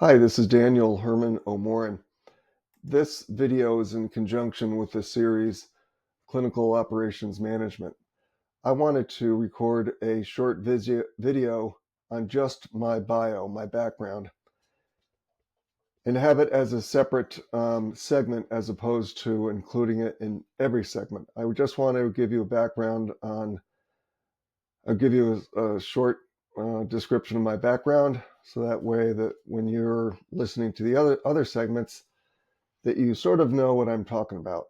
Hi, this is Daniel.omorain. This video is in conjunction with the series Clinical Operations Management. I wanted to record a short video on just my bio, my background, and have it as a separate segment as opposed to including it in every segment. I would just want to give you a background on, I'll give you a short description of my background, so that way that when you're listening to the other segments, that you sort of know what I'm talking about.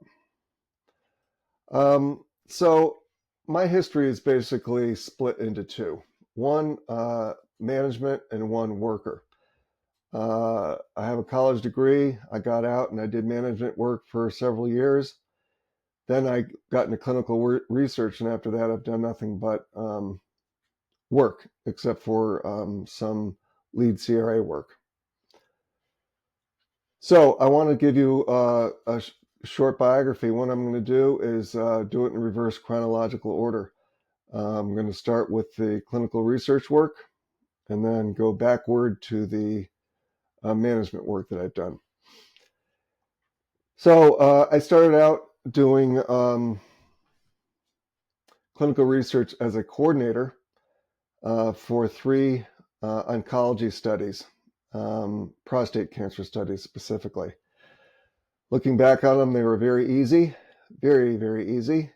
So my history is basically split into two. One, management, and one, worker. I have a college degree. I got out and I did management work for several years. Then I got into clinical research, and after that I've done nothing but work, except for some lead CRA work. So I want to give you a short biography. What I'm going to do is do it in reverse chronological order. I'm going to start with the clinical research work and then go backward to the management work that I've done. So I started out doing clinical research as a coordinator for three oncology studies, prostate cancer studies specifically. Looking back on them, they were very easy, very, very easy.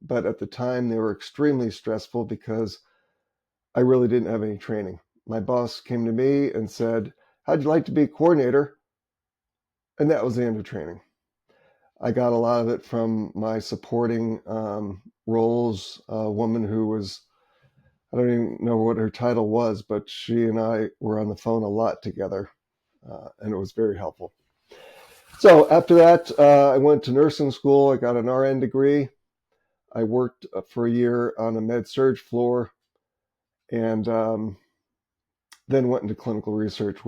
But at the time, they were extremely stressful because I really didn't have any training. My boss came to me and said, "How'd you like to be a coordinator?" And that was the end of training. I got a lot of it from my supporting roles. A woman who was, I don't even know what her title was, but she and I were on the phone a lot together, and it was very helpful. So after that, I went to nursing school. I got an RN degree. I worked for a year on a med-surg floor, and then went into clinical research.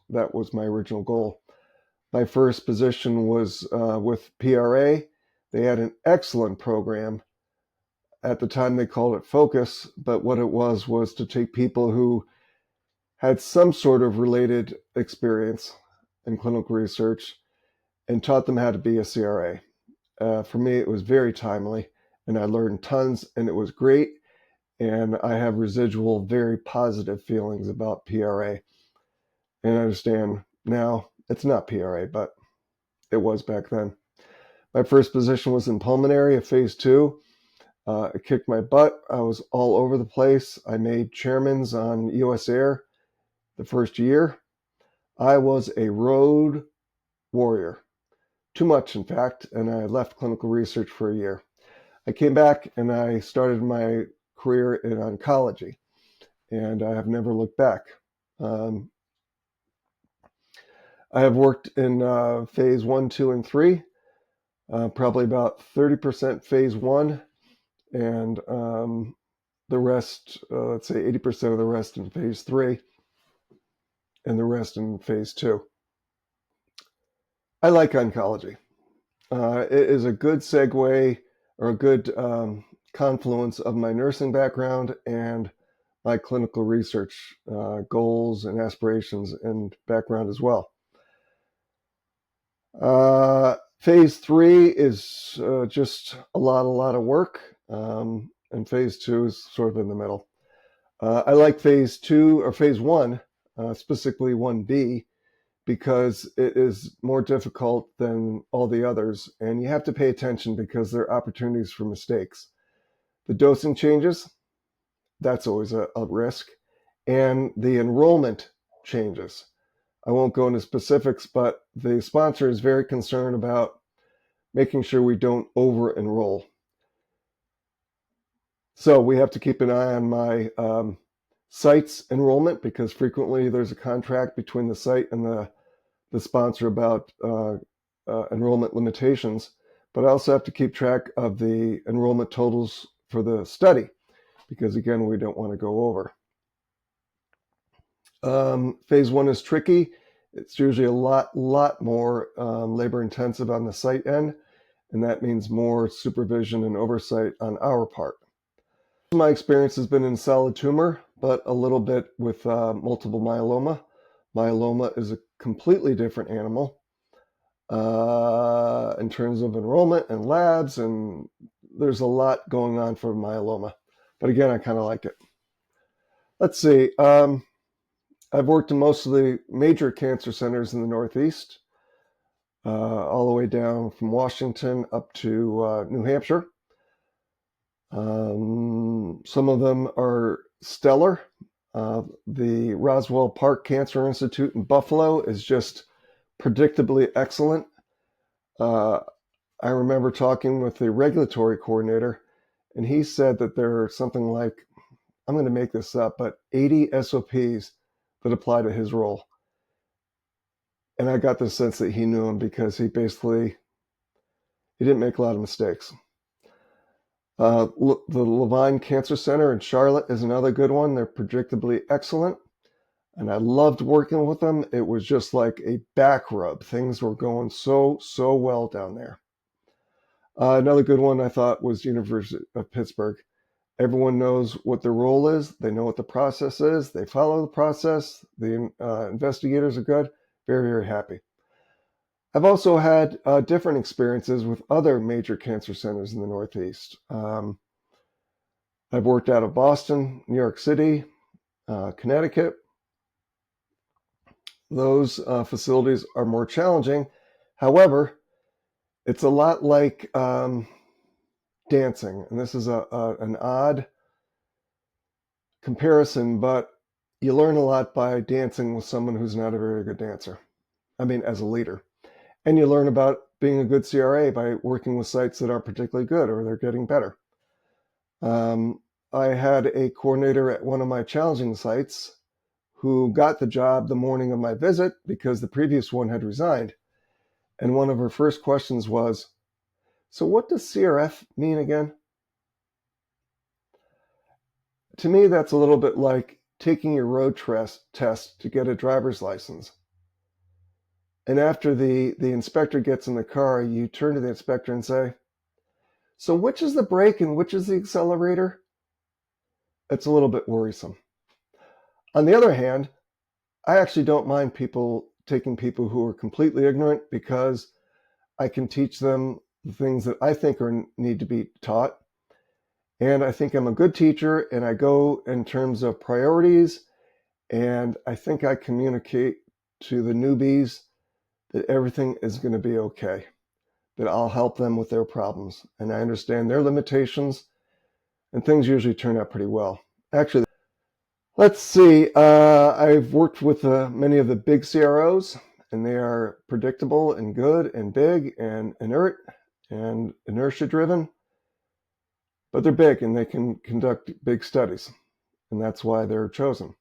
That was my original goal. My first position was with PRA. They had an excellent program. At the time, they called it Focus, but what it was to take people who had some sort of related experience in clinical research and taught them how to be a CRA. For me, it was very timely, and I learned tons, and it was great. And I have residual, very positive feelings about PRA. And I understand now it's not PRA, but it was back then. My first position was in pulmonary, a phase 2. It kicked my butt. I was all over the place. I made chairmans on US Air the first year. I was a road warrior. Too much, in fact, and I left clinical research for a year. I came back and I started my career in oncology, and I have never looked back. I have worked in phase 1, 2, and 3, probably about 30% phase 1, and the rest, let's say 80% of the rest in phase 3, and the rest in phase 2. I like oncology. It is a good segue, or a good confluence of my nursing background and my clinical research goals and aspirations and background as well. Phase 3 is just a lot of work, and phase 2 is sort of in the middle. I like phase 2 or phase 1, specifically 1B, because it is more difficult than all the others, and you have to pay attention because there are opportunities for mistakes. The dosing changes, that's always a risk, and the enrollment changes. I won't go into specifics, but the sponsor is very concerned about making sure we don't over-enroll. So we have to keep an eye on my site's enrollment, because frequently there's a contract between the site and the sponsor about enrollment limitations. But I also have to keep track of the enrollment totals for the study, because again, we don't want to go over. Phase 1 is tricky. It's usually a lot more labor intensive on the site end, and that means more supervision and oversight on our part. My experience has been in solid tumor, but a little bit with multiple myeloma. Myeloma is a completely different animal in terms of enrollment and labs, and there's a lot going on for myeloma. But again, I kind of like it. Let's see. I've worked in most of the major cancer centers in the Northeast, all the way down from Washington up to New Hampshire. Some of them are stellar. The Roswell Park Cancer Institute in Buffalo is just predictably excellent. I remember talking with the regulatory coordinator, and he said that there are something like, I'm going to make this up, but 80 SOPs that apply to his role. And I got the sense that he knew him because he didn't make a lot of mistakes. The Levine Cancer Center in Charlotte is another good one. They're predictably excellent, and I loved working with them. It was just like a back rub. Things were going so well down there. Another good one I thought was University of Pittsburgh. Everyone knows what their role is. They know what the process is. They follow the process. The investigators are good. Very, very happy. I've also had different experiences with other major cancer centers in the Northeast. I've worked out of Boston, New York City, Connecticut. Those facilities are more challenging. However, it's a lot like dancing, and this is an odd comparison, but you learn a lot by dancing with someone who's not a very good dancer. I mean, as a leader. And you learn about being a good CRA by working with sites that aren't particularly good or they're getting better. I had a coordinator at one of my challenging sites who got the job the morning of my visit because the previous one had resigned. And one of her first questions was, so what does CRF mean again? To me, that's a little bit like taking your road test to get a driver's license. And after the inspector gets in the car, you turn to the inspector and say, so which is the brake and which is the accelerator? It's a little bit worrisome. On the other hand, I actually don't mind taking people who are completely ignorant because I can teach them the things that I think need to be taught. And I think I'm a good teacher, and I go in terms of priorities, and I think I communicate to the newbies that everything is going to be okay, that I'll help them with their problems, and I understand their limitations, and things usually turn out pretty well. Actually, let's see, I've worked with many of the big CROs, and they are predictable and good and big and inert and inertia-driven, but they're big and they can conduct big studies, and that's why they're chosen.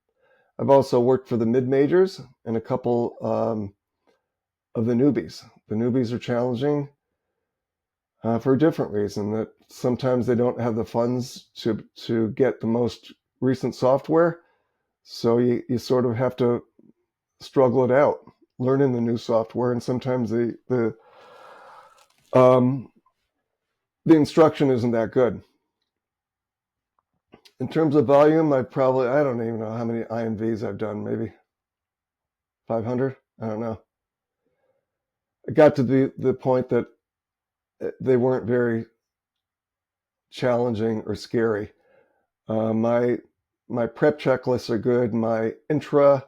I've also worked for the mid-majors and a couple of the newbies. The newbies are challenging for a different reason, that sometimes they don't have the funds to get the most recent software. So you sort of have to struggle it out, learning the new software, and sometimes the instruction isn't that good. In terms of volume, I don't even know how many INVs I've done, maybe 500? I don't know. It got to the point that they weren't very challenging or scary. My prep checklists are good. My intra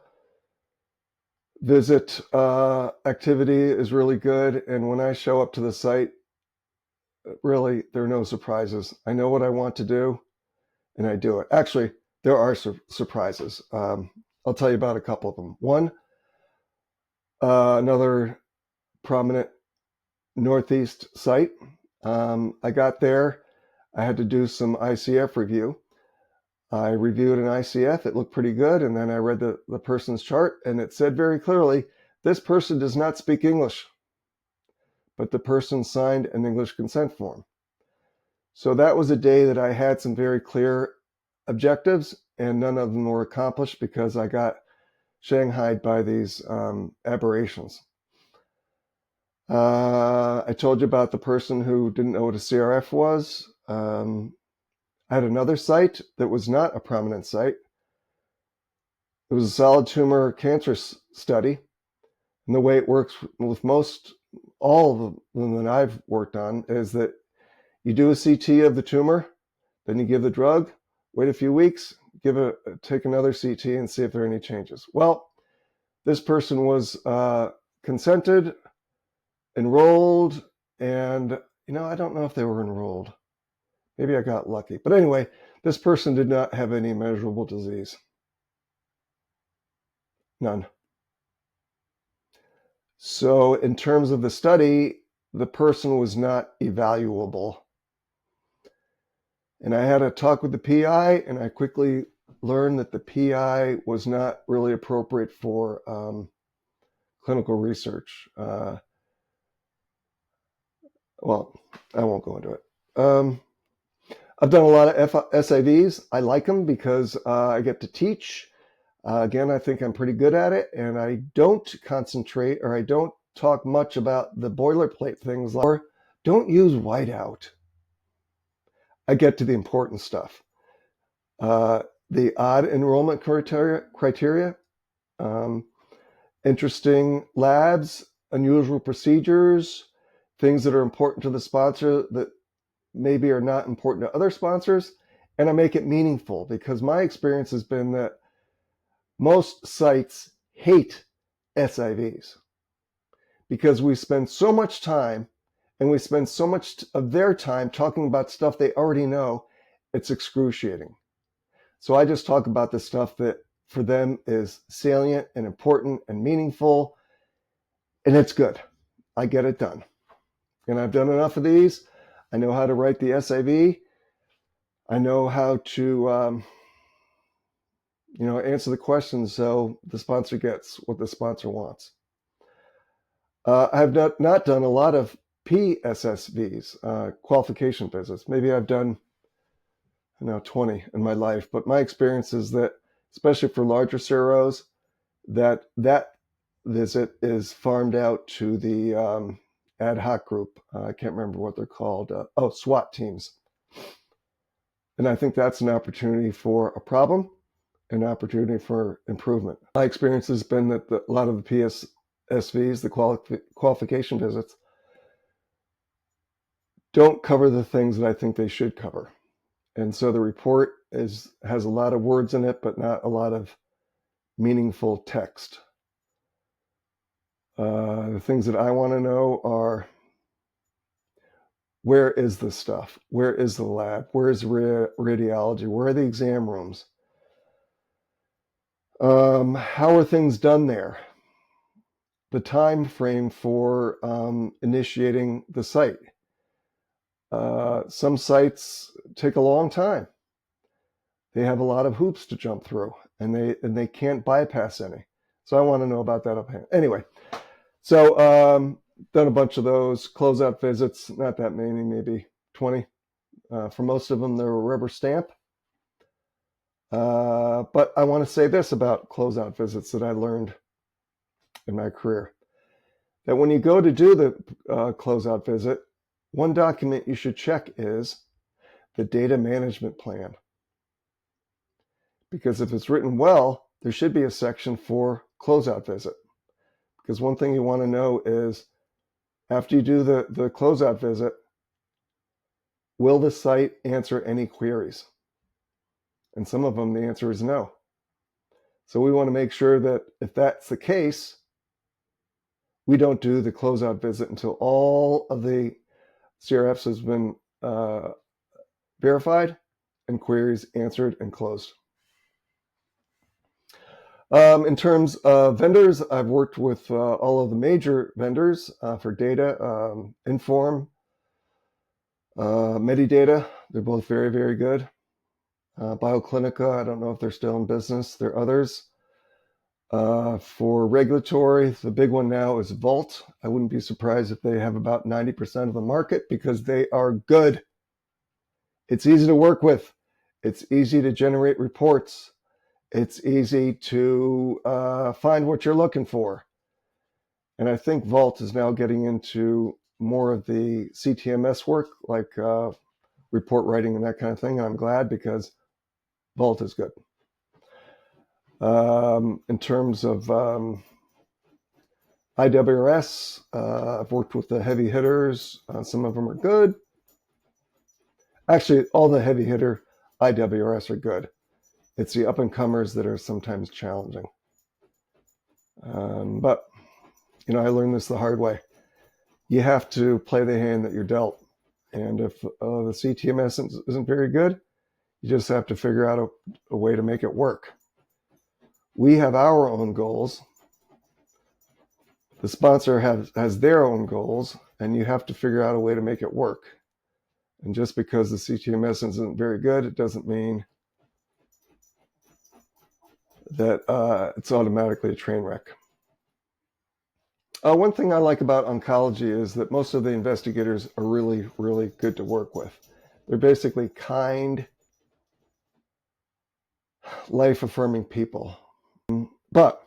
visit activity is really good. And when I show up to the site, really, there are no surprises. I know what I want to do, and I do it. Actually, there are surprises. I'll tell you about a couple of them. One, another prominent Northeast site. I got there. I had to do some ICF review. I reviewed an ICF. It looked pretty good. And then I read the person's chart, and it said very clearly, this person does not speak English, but the person signed an English consent form. So that was a day that I had some very clear objectives, and none of them were accomplished because I got shanghaied by these aberrations. I told you about the person who didn't know what a CRF was. I had another site that was not a prominent site. It was a solid tumor cancer study. And the way it works with all of them that I've worked on is that you do a CT of the tumor, then you give the drug, wait a few weeks, take another CT and see if there are any changes. Well, this person was consented, enrolled, and I don't know if they were enrolled. Maybe I got lucky. But anyway, this person did not have any measurable disease. None. So in terms of the study, the person was not evaluable. And I had a talk with the PI, and I quickly learned that the PI was not really appropriate for clinical research. Well, I won't go into it. I've done a lot of SIVs. I like them because I get to teach. Again, I think I'm pretty good at it, and I don't concentrate or I don't talk much about the boilerplate things like don't use whiteout. I get to the important stuff. The odd enrollment criteria, interesting labs, unusual procedures, things that are important to the sponsor that maybe are not important to other sponsors, and I make it meaningful because my experience has been that most sites hate SIVs because we spend so much time and we spend so much of their time talking about stuff they already know, it's excruciating. So I just talk about the stuff that for them is salient and important and meaningful, and it's good. I get it done. And I've done enough of these. I know how to write the SIV. I know how to answer the questions so the sponsor gets what the sponsor wants. I have not done a lot of PSSVs, qualification visits. Maybe I've done 20 in my life, but my experience is that, especially for larger CROs, that visit is farmed out to the ad hoc group. I can't remember what they're called. SWAT teams. And I think that's an opportunity for a problem, an opportunity for improvement. My experience has been that a lot of the PSSVs, the qualification visits, don't cover the things that I think they should cover. And so the report has a lot of words in it, but not a lot of meaningful text. The things that I want to know are, where is the stuff? Where is the lab? Where is radiology? Where are the exam rooms? How are things done there? The time frame for initiating the site. Some sites take a long time. They have a lot of hoops to jump through, and they can't bypass any. So I want to know about that offhand. Anyway, so done a bunch of those closeout visits. Not that many, maybe 20. For most of them, they're a rubber stamp. But I want to say this about closeout visits that I learned in my career. That when you go to do the closeout visit, one document you should check is the data management plan. Because if it's written well, there should be a section for closeout visit. Because one thing you want to know is, after you do the closeout visit, will the site answer any queries? And some of them, the answer is no. So we want to make sure that if that's the case, we don't do the closeout visit until all of the CRFs has been verified and queries answered and closed. In terms of vendors, I've worked with all of the major vendors for data, Inform, Medidata. They're both very, very good. BioClinica, I don't know if they're still in business. There are others. For regulatory, the big one now is Vault. I wouldn't be surprised if they have about 90% of the market because they are good. It's easy to work with. It's easy to generate reports. It's easy to find what you're looking for. And I think Vault is now getting into more of the CTMS work, like report writing and that kind of thing. And I'm glad because Vault is good. In terms of IWRS, I've worked with the heavy hitters. Some of them are good. Actually, all the heavy hitter IWRS are good. It's the up-and-comers that are sometimes challenging. But, I learned this the hard way. You have to play the hand that you're dealt. And if the CTMS isn't very good, you just have to figure out a way to make it work. We have our own goals. The sponsor has their own goals, and you have to figure out a way to make it work. And just because the CTMS isn't very good, it doesn't mean that it's automatically a train wreck. One thing I like about oncology is that most of the investigators are really, really good to work with. They're basically kind, life-affirming people. But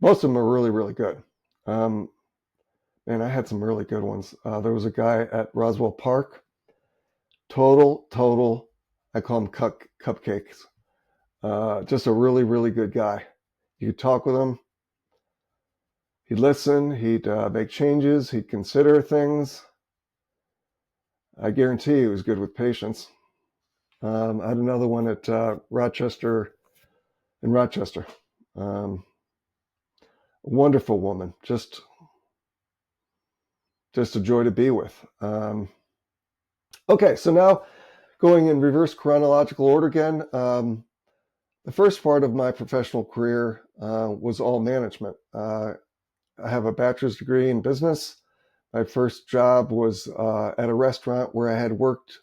most of them are really, really good. And I had some really good ones. There was a guy at Roswell Park, total, I call him cupcakes. Just a really, really good guy. You could talk with him. He'd listen, he'd make changes, he'd consider things. I guarantee he was good with patients. I had another one at Rochester. A wonderful woman, just a joy to be with. Okay, so now going in reverse chronological order again. The first part of my professional career was all management. I have a bachelor's degree in business. My first job was at a restaurant where I had worked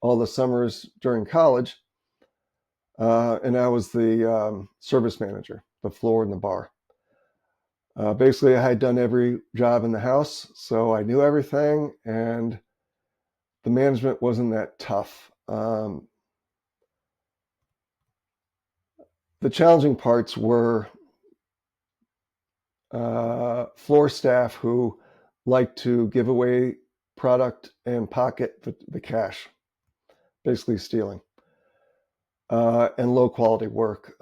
all the summers during college. And I was the service manager, the floor and the bar. Basically, I had done every job in the house, so I knew everything, and the management wasn't that tough. The challenging parts were floor staff who liked to give away product and pocket the cash, basically stealing, and low quality work.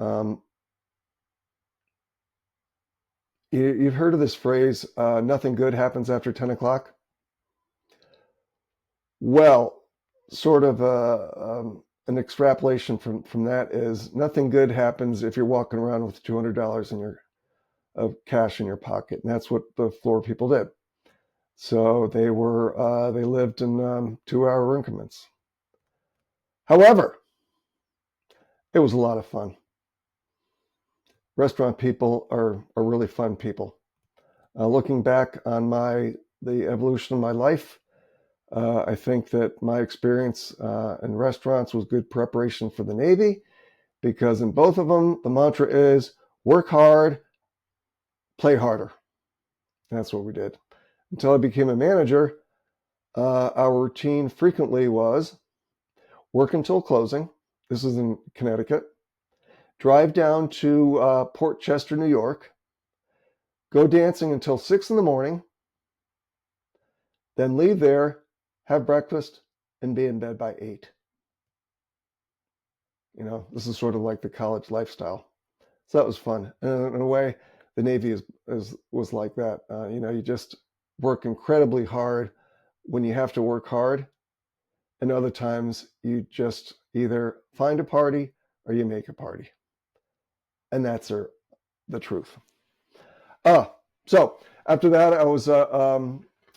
You've heard of this phrase, nothing good happens after 10 o'clock? Well, sort of an extrapolation from that is nothing good happens if you're walking around with $200 of cash in your pocket. And that's what the floor people did. So they lived in 2-hour increments. However, it was a lot of fun. Restaurant people are really fun people. Looking back on the evolution of my life, I think that my experience in restaurants was good preparation for the Navy, because in both of them, the mantra is work hard, play harder. And that's what we did. Until I became a manager, our routine frequently was work until closing. This is in Connecticut. Drive down to Port Chester, New York. Go dancing until 6 in the morning. Then leave there, have breakfast, and be in bed by 8. This is sort of like the college lifestyle. So that was fun. And in a way, the Navy was like that. You just work incredibly hard when you have to work hard. And other times you just either find a party or you make a party. And that's the truth. So after that, I was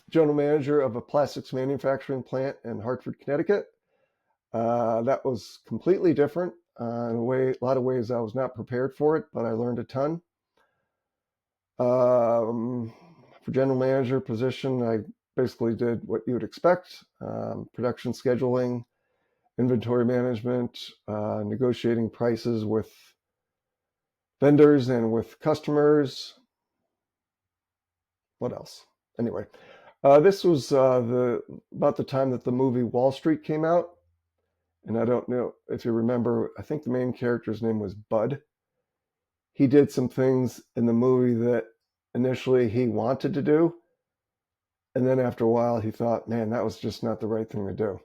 general manager of a plastics manufacturing plant in Hartford, Connecticut. That was completely different. In a lot of ways, I was not prepared for it, but I learned a ton. For general manager position, I basically did what you would expect: production scheduling, inventory management, negotiating prices with vendors and with customers. What else? Anyway, this was about the time that the movie Wall Street came out. And I don't know if you remember, I think the main character's name was Bud. He did some things in the movie that initially he wanted to do. And then after a while, he thought, man, that was just not the right thing to do.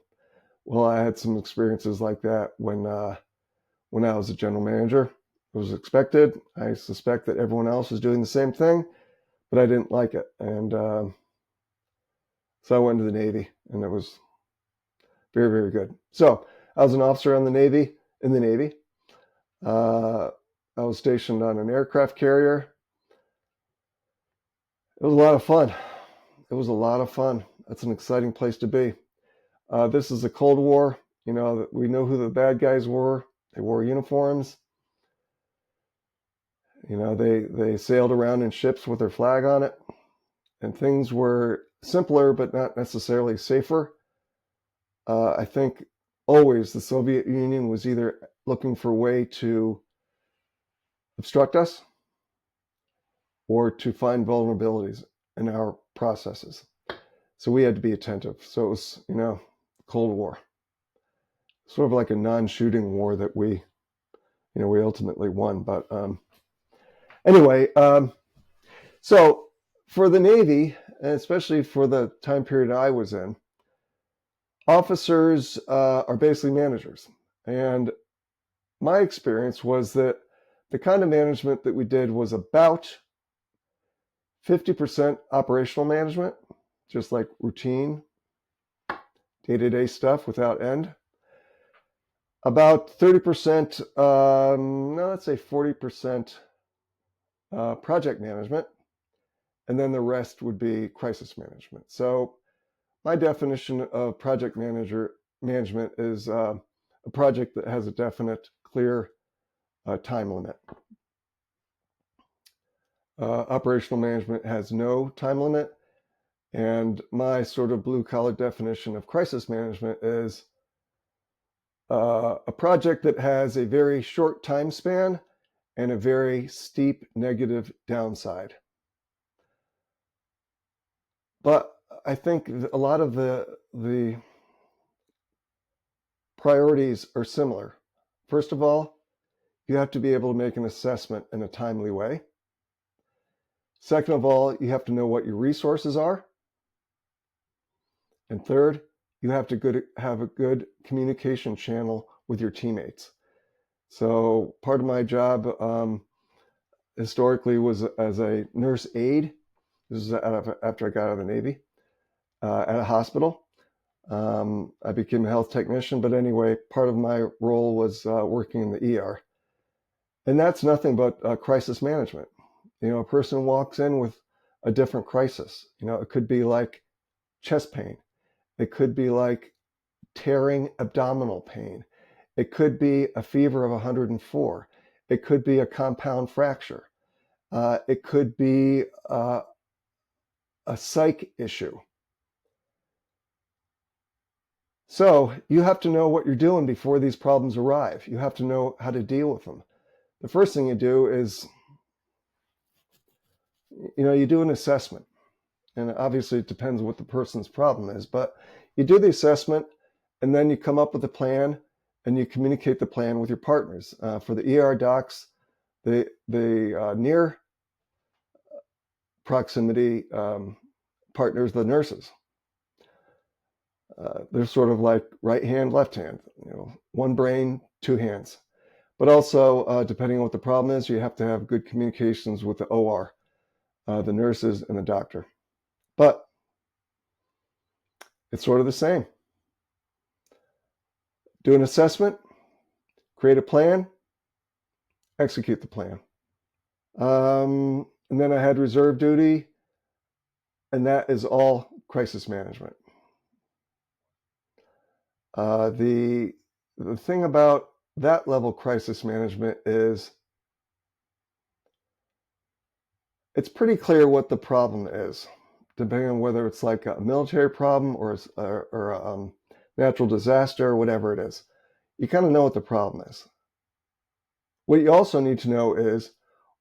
Well, I had some experiences like that when I was a general manager. was expected. I suspect that everyone else was doing the same thing, but I didn't like it. And so I went to the Navy, and it was very, very good. So I was an officer in the Navy. I was stationed on an aircraft carrier. It was a lot of fun. That's an exciting place to be. This is the Cold War. You know, we know who the bad guys were. They wore uniforms. You know, they sailed around in ships with their flag on it, and things were simpler, but not necessarily safer. I think always the Soviet Union was either looking for a way to obstruct us or to find vulnerabilities in our processes. So we had to be attentive. So it was, you know, Cold War, sort of like a non-shooting war that we ultimately won. But anyway, so for the Navy, and especially for the time period I was in, officers are basically managers. And my experience was that the kind of management that we did was about 50% operational management, just like routine, day-to-day stuff without end. About 30%, let's say 40% project management, and then the rest would be crisis management. So my definition of project management is a project that has a definite, clear time limit. Operational management has no time limit, and my sort of blue-collar definition of crisis management is a project that has a very short time span and a very steep negative downside. But I think a lot of the priorities are similar. First of all, you have to be able to make an assessment in a timely way. Second of all, you have to know what your resources are. And third, you have to have a good communication channel with your teammates. So part of my job historically was as a nurse aide. This is after I got out of the Navy, at a hospital. I became a health technician, but anyway, part of my role was working in the ER. And that's nothing but crisis management. You know, a person walks in with a different crisis. You know, it could be like chest pain. It could be like tearing abdominal pain. It could be a fever of 104. It could be a compound fracture. It could be a psych issue. So you have to know what you're doing before these problems arrive. You have to know how to deal with them. The first thing you do is, you do an assessment. And obviously it depends what the person's problem is, but you do the assessment and then you come up with a plan and you communicate the plan with your partners. For the ER docs, the near proximity partners, the nurses. They're sort of like right hand, left hand, one brain, two hands. But also, depending on what the problem is, you have to have good communications with the OR, the nurses and the doctor. But it's sort of the same. Do an assessment, create a plan, execute the plan. And then I had reserve duty, and that is all crisis management. The thing about that level crisis management is it's pretty clear what the problem is, depending on whether it's like a military problem or a natural disaster or whatever it is. You kind of know what the problem is. What you also need to know is,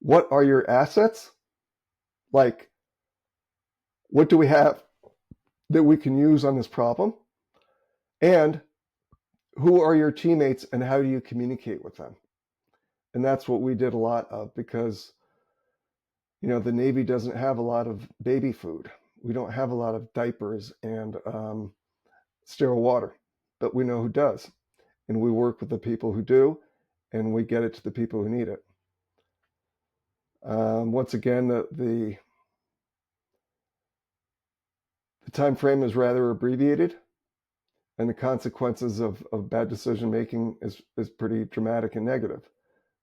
what are your assets? Like, what do we have that we can use on this problem? And who are your teammates and how do you communicate with them? And that's what we did a lot of, because the Navy doesn't have a lot of baby food. We don't have a lot of diapers and sterile water, but we know who does. And we work with the people who do, and we get it to the people who need it. Once again, the time frame is rather abbreviated, and the consequences of bad decision making is pretty dramatic and negative.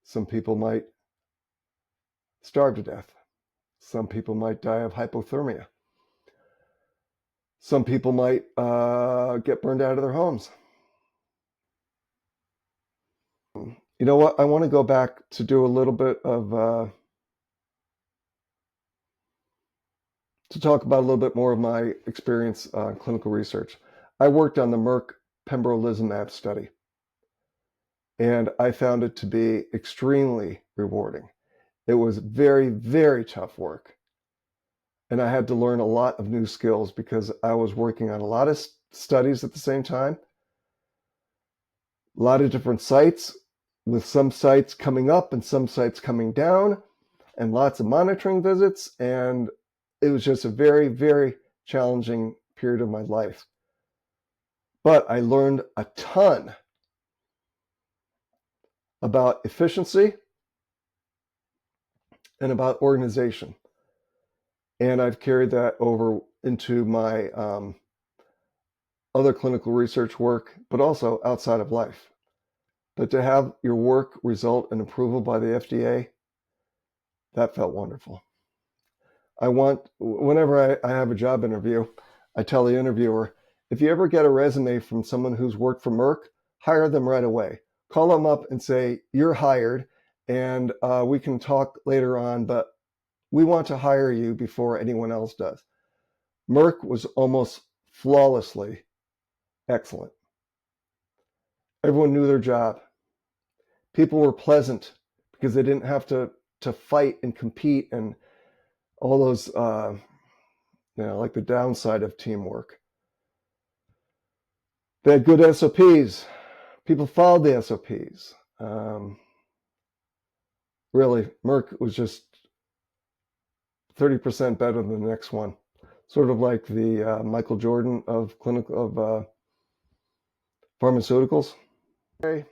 Some people might starve to death. Some people might die of hypothermia. Some people might get burned out of their homes. You know what? I want to go back to do a little bit of to talk about a little bit more of my experience on clinical research. I worked on the Merck Pembrolizumab study, and I found it to be extremely rewarding. It was very, very tough work, and I had to learn a lot of new skills because I was working on a lot of studies at the same time, a lot of different sites, with some sites coming up and some sites coming down, and lots of monitoring visits, and it was just a very, very challenging period of my life. But I learned a ton about efficiency and about organization. And I've carried that over into my other clinical research work, but also outside of life. But to have your work result in approval by the FDA, that felt wonderful. Whenever I have a job interview, I tell the interviewer, if you ever get a resume from someone who's worked for Merck, hire them right away. Call them up and say, you're hired, and we can talk later on, but we want to hire you before anyone else does. Merck was almost flawlessly excellent. Everyone knew their job. People were pleasant because they didn't have to fight and compete and all those, like the downside of teamwork. They had good SOPs. People followed the SOPs. Really, Merck was just 30% better than the next one. Sort of like the Michael Jordan of pharmaceuticals. Okay.